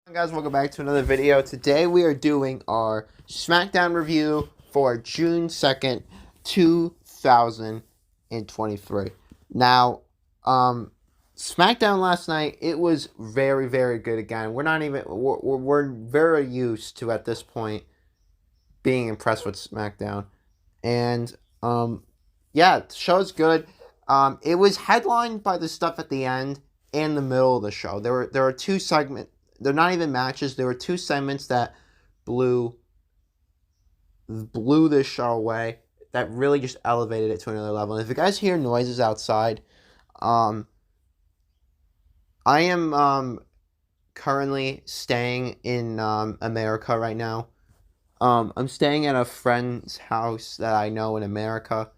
Hi guys, welcome back to another video. Today we are doing our Smackdown review for June 2nd, 2023. Now, Smackdown last night, it was very, very good again. We're very used to, at this point, being impressed with Smackdown. And, yeah, the show's good. It was headlined by the stuff at the end and the middle of the show. There were two segments. They're not even matches. There were two segments that blew this show away. That really just elevated it to another level. And if you guys hear noises outside, um, I am currently staying in America right now. I'm staying at a friend's house that I know in America.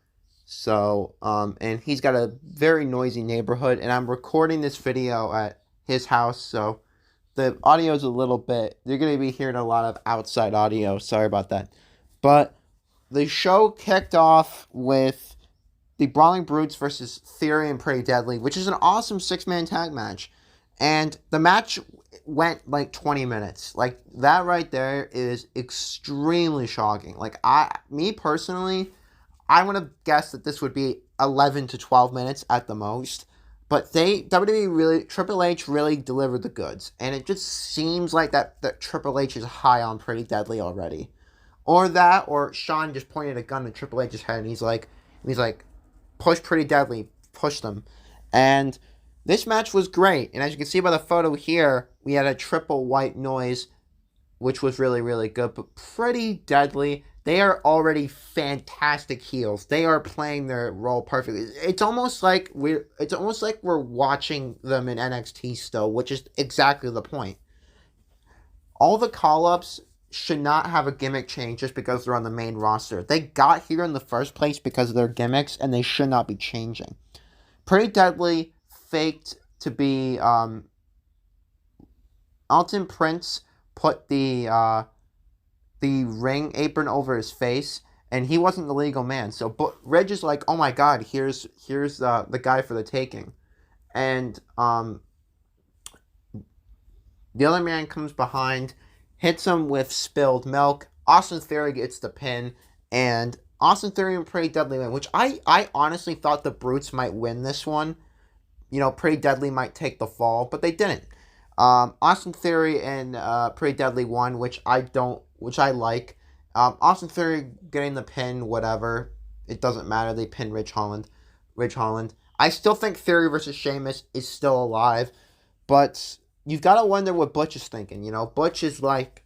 So, and he's got a very noisy neighborhood, and I'm recording this video at his house, so the audio is a little bit, you're going to be hearing a lot of outside audio. Sorry about that. But the show kicked off with the Brawling Brutes versus Theory and Pretty Deadly, which is an awesome six-man tag match. And the match went like 20 minutes. Like, that right there is extremely shocking. Like, me personally, I would have guessed that this would be 11 to 12 minutes at the most. But WWE really, Triple H really delivered the goods. And it just seems like that Triple H is high on Pretty Deadly already. Or Shawn just pointed a gun to Triple H's head and he's like, push Pretty Deadly, push them. And this match was great. And as you can see by the photo here, we had a triple white noise, which was really, really good. But Pretty Deadly, they are already fantastic heels. They are playing their role perfectly. It's almost like we're watching them in NXT still, which is exactly the point. All the call-ups should not have a gimmick change just because they're on the main roster. They got here in the first place because of their gimmicks, and they should not be changing. Pretty Deadly faked to be Alton Prince put the ring apron over his face, and he wasn't the legal man. So, but Reg is like, "Oh my God, here's the guy for the taking," and the other man comes behind, hits him with spilled milk. Austin Theory gets the pin, and Austin Theory and Pretty Deadly win, which I honestly thought the Brutes might win this one. You know, Pretty Deadly might take the fall, but they didn't. Austin Theory and Pretty Deadly won, which I like. Austin Theory getting the pin, whatever. It doesn't matter. They pinned Ridge Holland. I still think Theory versus Sheamus is still alive, but you've got to wonder what Butch is thinking. You know, Butch is like,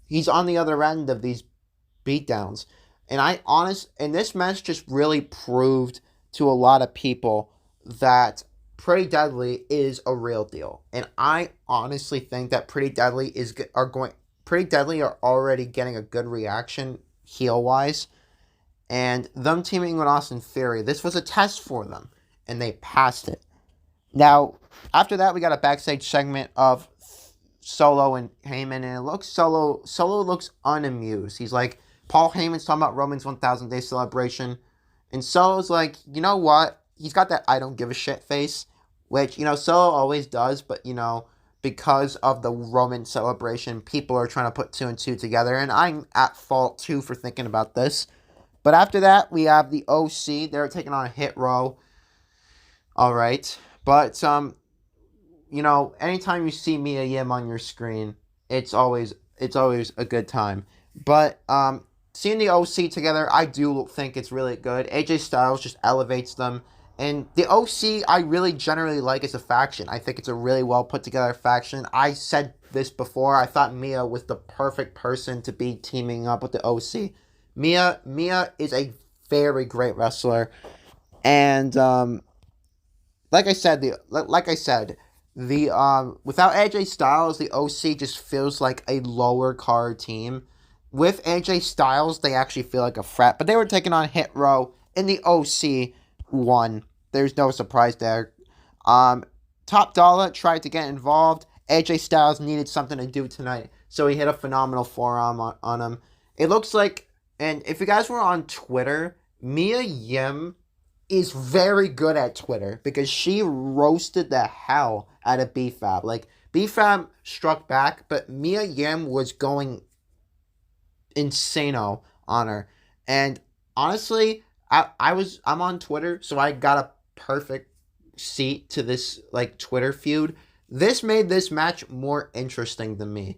he's on the other end of these beatdowns. And this match just really proved to a lot of people that Pretty Deadly is a real deal. And I honestly think that Pretty Deadly are already getting a good reaction heel-wise. And them teaming with Austin Theory, this was a test for them. And they passed it. Now, after that, we got a backstage segment of Solo and Heyman. And it looks, Solo looks unamused. He's like, Paul Heyman's talking about Roman's 1,000 day celebration. And Solo's like, you know what? He's got that I don't give a shit face. Which, you know, Solo always does. But, you know, because of the Roman celebration, people are trying to put two and two together, and I'm at fault too for thinking about this. But after that, we have the OC. They're taking on a Hit Row. All right, but you know, anytime you see Mia Yim on your screen, it's always a good time. But seeing the OC together, I do think it's really good. AJ Styles just elevates them. And the OC, I really generally like as a faction. I think it's a really well put together faction. I said this before. I thought Mia was the perfect person to be teaming up with the OC. Mia is a very great wrestler, and like I said, without AJ Styles, the OC just feels like a lower card team. With AJ Styles, they actually feel like a threat. But they were taking on Hit Row, and the OC won. There's no surprise there. Top Dollar tried to get involved. AJ Styles needed something to do tonight, so he hit a phenomenal forearm on him. It looks like, and if you guys were on Twitter, Mia Yim is very good at Twitter because she roasted the hell out of B-Fab. Like, BFAB struck back, but Mia Yim was going insano on her. And honestly, I'm on Twitter, so I got a perfect seat to this like Twitter feud. This made this match more interesting to me.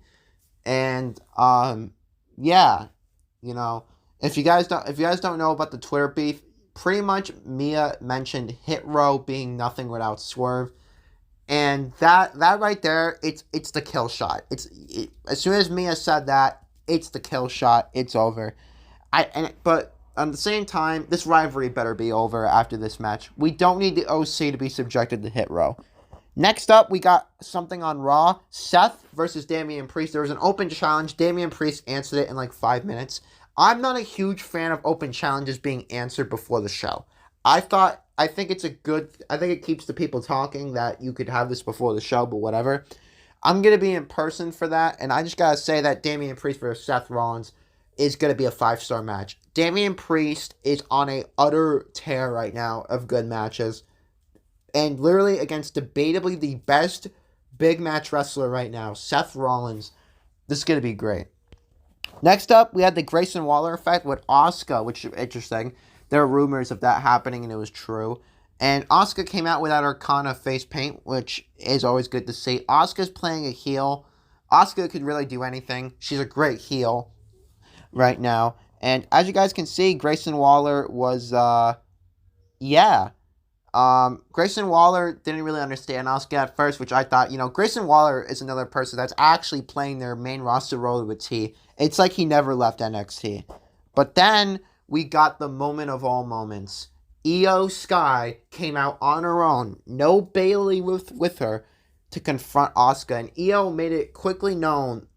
And yeah, you know, if you guys don't know about the Twitter beef, pretty much Mia mentioned Hit Row being nothing without Swerve. And that right there, it's the kill shot. As soon as Mia said that, it's the kill shot. It's over. But at the same time, this rivalry better be over after this match. We don't need the OC to be subjected to Hit Row. Next up, we got something on Raw. Seth versus Damian Priest. There was an open challenge. Damian Priest answered it in like 5 minutes. I'm not a huge fan of open challenges being answered before the show. I think it keeps the people talking that you could have this before the show, but whatever. I'm going to be in person for that, and I just got to say that Damian Priest versus Seth Rollins is going to be a 5-star match. Damian Priest is on a utter tear right now of good matches, and literally against debatably the best big match wrestler right now, Seth Rollins. This is going to be great. Next up, we had the Grayson Waller effect with Asuka, which is interesting. There are rumors of that happening, and it was true. And Asuka came out without her Kana face paint, which is always good to see. Asuka's playing a heel. Asuka could really do anything. She's a great heel right now. And as you guys can see, Grayson Waller was, Grayson Waller didn't really understand Asuka at first, which I thought, Grayson Waller is another person that's actually playing their main roster role with T. It's like he never left NXT. But then we got the moment of all moments. Io Sky came out on her own, no Bailey with her, to confront Asuka. And Io made it quickly known,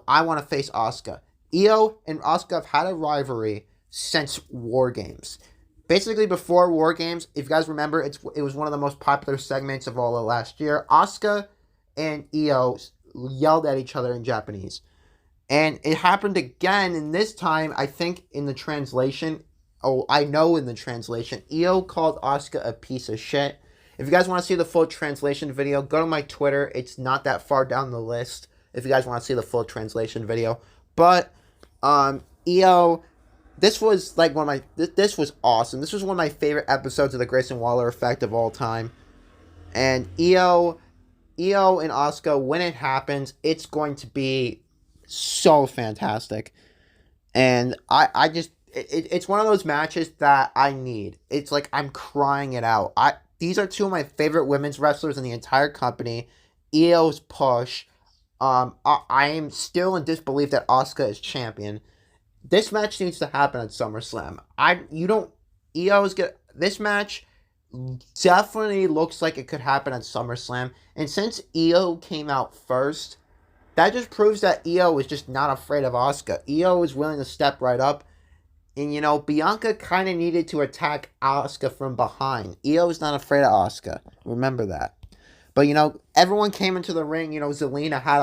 I want to face Asuka. Io and Asuka have had a rivalry since War Games. Basically, before War Games, if you guys remember, it was one of the most popular segments of all of last year. Asuka and Io yelled at each other in Japanese. And it happened again, and this time, I think in the translation, Io called Asuka a piece of shit. If you guys want to see the full translation video, go to my Twitter. It's not that far down the list if you guys want to see the full translation video. But, Io, this was like this was awesome. This was one of my favorite episodes of the Grayson Waller effect of all time. And Io and Asuka, when it happens, it's going to be so fantastic. And it's one of those matches that I need. It's like I'm crying it out. These are two of my favorite women's wrestlers in the entire company. Io's push. I am still in disbelief that Asuka is champion. This match needs to happen at SummerSlam. This match definitely looks like it could happen at SummerSlam. And since Io came out first, that just proves that Io is just not afraid of Asuka. Io is willing to step right up. And, Bianca kind of needed to attack Asuka from behind. Io is not afraid of Asuka. Remember that. But, everyone came into the ring. Zelina had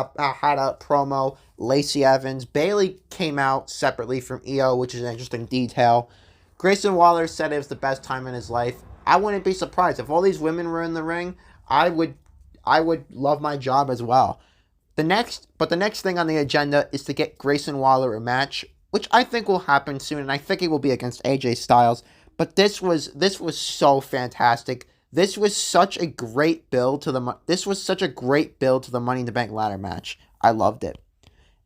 a promo. Lacey Evans. Bailey came out separately from Io, which is an interesting detail. Grayson Waller said it was the best time in his life. I wouldn't be surprised. If all these women were in the ring, I would love my job as well. The next thing on the agenda is to get Grayson Waller a match, which I think will happen soon, and I think it will be against AJ Styles. But this was so fantastic. This was such a great build to the Money in the Bank ladder match. I loved it.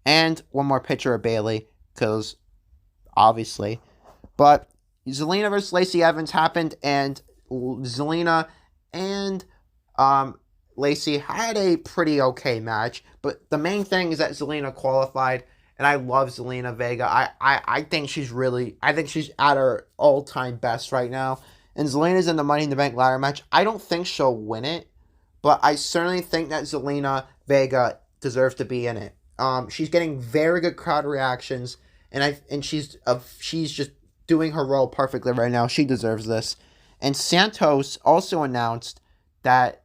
And one more picture of Bailey, because obviously. But Zelina versus Lacey Evans happened, and Zelina and Lacey had a pretty okay match. But the main thing is that Zelina qualified, and I love Zelina Vega. I think she's at her all-time best right now. And Zelina's in the Money in the Bank ladder match. I don't think she'll win it, but I certainly think that Zelina Vega deserves to be in it. She's getting very good crowd reactions, and she's just doing her role perfectly right now. She deserves this. And Santos also announced that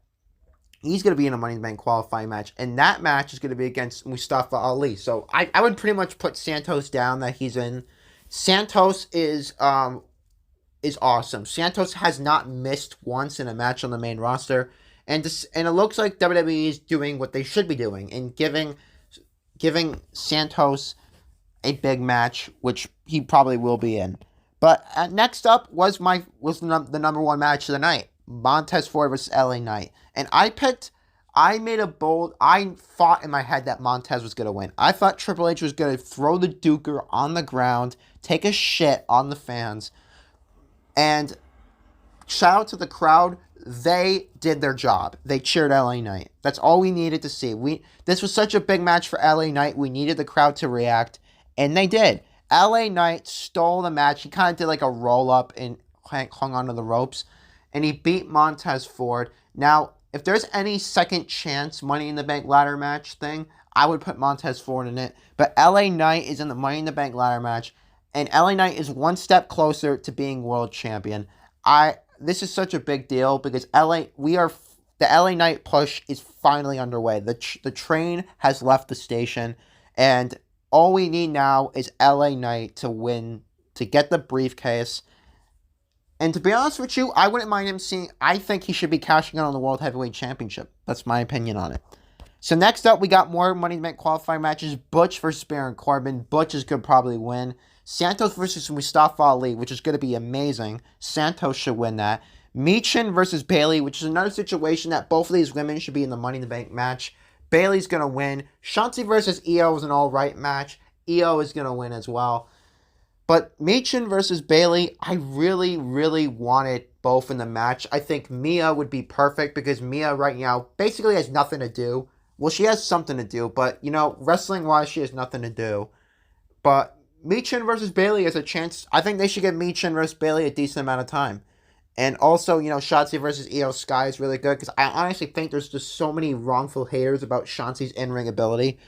he's going to be in a Money in the Bank qualifying match, and that match is going to be against Mustafa Ali. So I would pretty much put Santos down that he's in. Santos is awesome. Santos has not missed once in a match on the main roster, and it looks like WWE is doing what they should be doing and giving Santos a big match, which he probably will be in. But next up was the number one match of the night, Montez Ford versus LA Knight, and I thought in my head that Montez was going to win. I thought Triple H was going to throw the Duker on the ground, take a shit on the fans, and shout out to the crowd. They did their job. They cheered LA Knight. That's all we needed to see. This was such a big match for LA Knight. We needed the crowd to react, and they did. LA Knight stole the match. He kind of did like a roll-up and hung onto the ropes, and he beat Montez Ford. Now, if there's any second chance Money in the Bank ladder match thing, I would put Montez Ford in it. But LA Knight is in the Money in the Bank ladder match, and LA Knight is one step closer to being world champion. This is such a big deal because the LA Knight push is finally underway. The train has left the station, and all we need now is LA Knight to win, to get the briefcase. And to be honest with you, I wouldn't mind him I think he should be cashing in on the World Heavyweight Championship. That's my opinion on it. So next up, we got more Money in the Bank qualifying matches. Butch versus Baron Corbin. Butch is going to probably win. Santos versus Mustafa Ali, which is going to be amazing. Santos should win that. Michin versus Bayley, which is another situation that both of these women should be in the Money in the Bank match. Bayley's going to win. Shanti versus Io is an alright match. Io is going to win as well. But Michin versus Bayley, I really, really wanted both in the match. I think Mia would be perfect because Mia right now basically has nothing to do. Well, she has something to do, but, wrestling-wise, she has nothing to do. But Michin versus Bayley is a chance. I think they should give Michin versus Bayley a decent amount of time. And also, Shotzi versus Io Sky is really good because I honestly think there's just so many wrongful haters about Shanti's in-ring ability.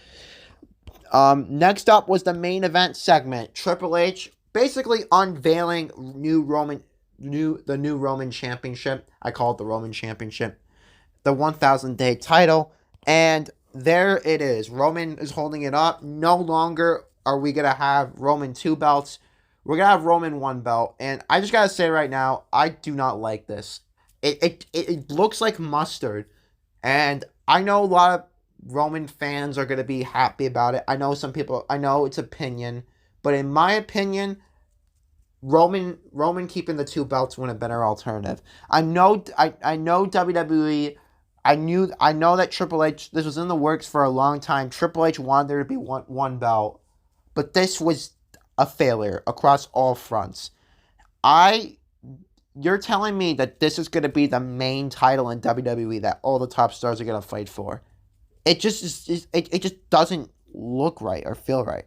Next up was the main event segment. Triple H basically unveiling the new Roman Championship. I call it the Roman Championship. The 1,000-day title. And there it is. Roman is holding it up. No longer are we going to have Roman 2 belts. We're going to have Roman 1 belt. And I just got to say right now, I do not like this. It looks like mustard. And I know a lot of Roman fans are going to be happy about it. I know it's opinion. But in my opinion, Roman keeping the 2 belts would have been our alternative. I know WWE. I know that Triple H, this was in the works for a long time. Triple H wanted there to be one belt. But this was a failure across all fronts. You're telling me that this is going to be the main title in WWE that all the top stars are going to fight for. It just doesn't look right or feel right.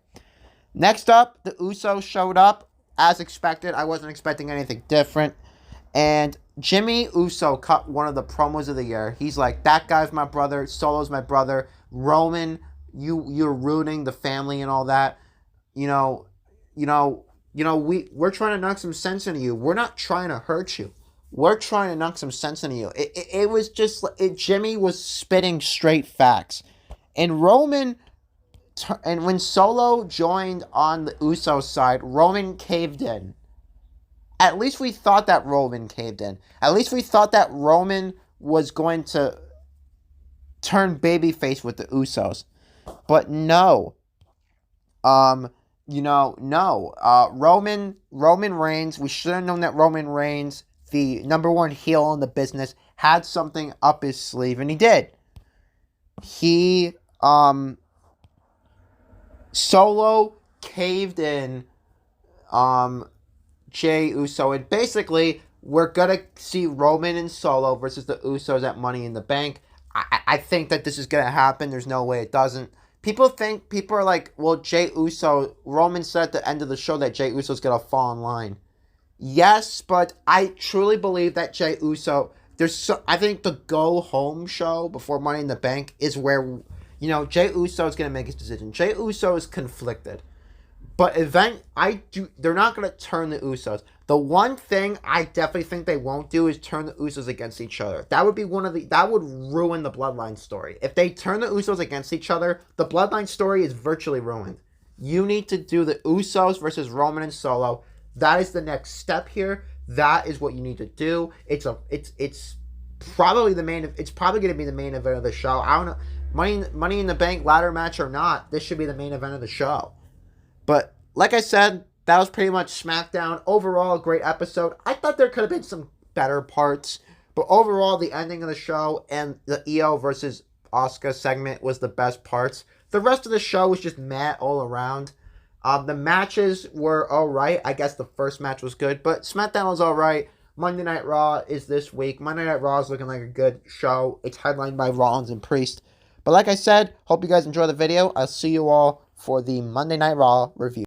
Next up, the Usos showed up. As expected, I wasn't expecting anything different. And Jimmy Uso cut one of the promos of the year. He's like, that guy's my brother, Solo's my brother, Roman, you're ruining the family and all that. We're trying to knock some sense into you. We're not trying to hurt you. We're trying to knock some sense into you. It was just, Jimmy was spitting straight facts. And when Solo joined on the Usos side, Roman caved in. At least we thought that Roman caved in. At least we thought that Roman was going to turn babyface with the Usos. But no. No. Roman Reigns, we should have known that Roman Reigns, the number one heel in the business, had something up his sleeve, and he did. Solo caved in, Jey Uso, and basically, we're gonna see Roman and Solo versus the Usos at Money in the Bank. I think that this is gonna happen. There's no way it doesn't. People are like, well, Jey Uso, Roman said at the end of the show that Jey Uso's gonna fall in line. Yes, but I truly believe that Jey Uso, I think the go home show before Money in the Bank is where, Jey Uso is gonna make his decision. Jey Uso is conflicted. But they're not going to turn the Usos. The one thing I definitely think they won't do is turn the Usos against each other. That would ruin the Bloodline story. If they turn the Usos against each other, the Bloodline story is virtually ruined. You need to do the Usos versus Roman and Solo. That is the next step here. That is what you need to do. probably the main. It's probably going to be the main event of the show. I don't know. Money in the Bank ladder match or not, this should be the main event of the show. But like I said, that was pretty much SmackDown. Overall, a great episode. I thought there could have been some better parts, but overall, the ending of the show and the Io versus Asuka segment was the best parts. The rest of the show was just meh all around. The matches were alright. I guess the first match was good, but SmackDown was alright. Monday Night Raw is this week. Monday Night Raw is looking like a good show. It's headlined by Rollins and Priest. But like I said, hope you guys enjoy the video. I'll see you all for the Monday Night Raw review.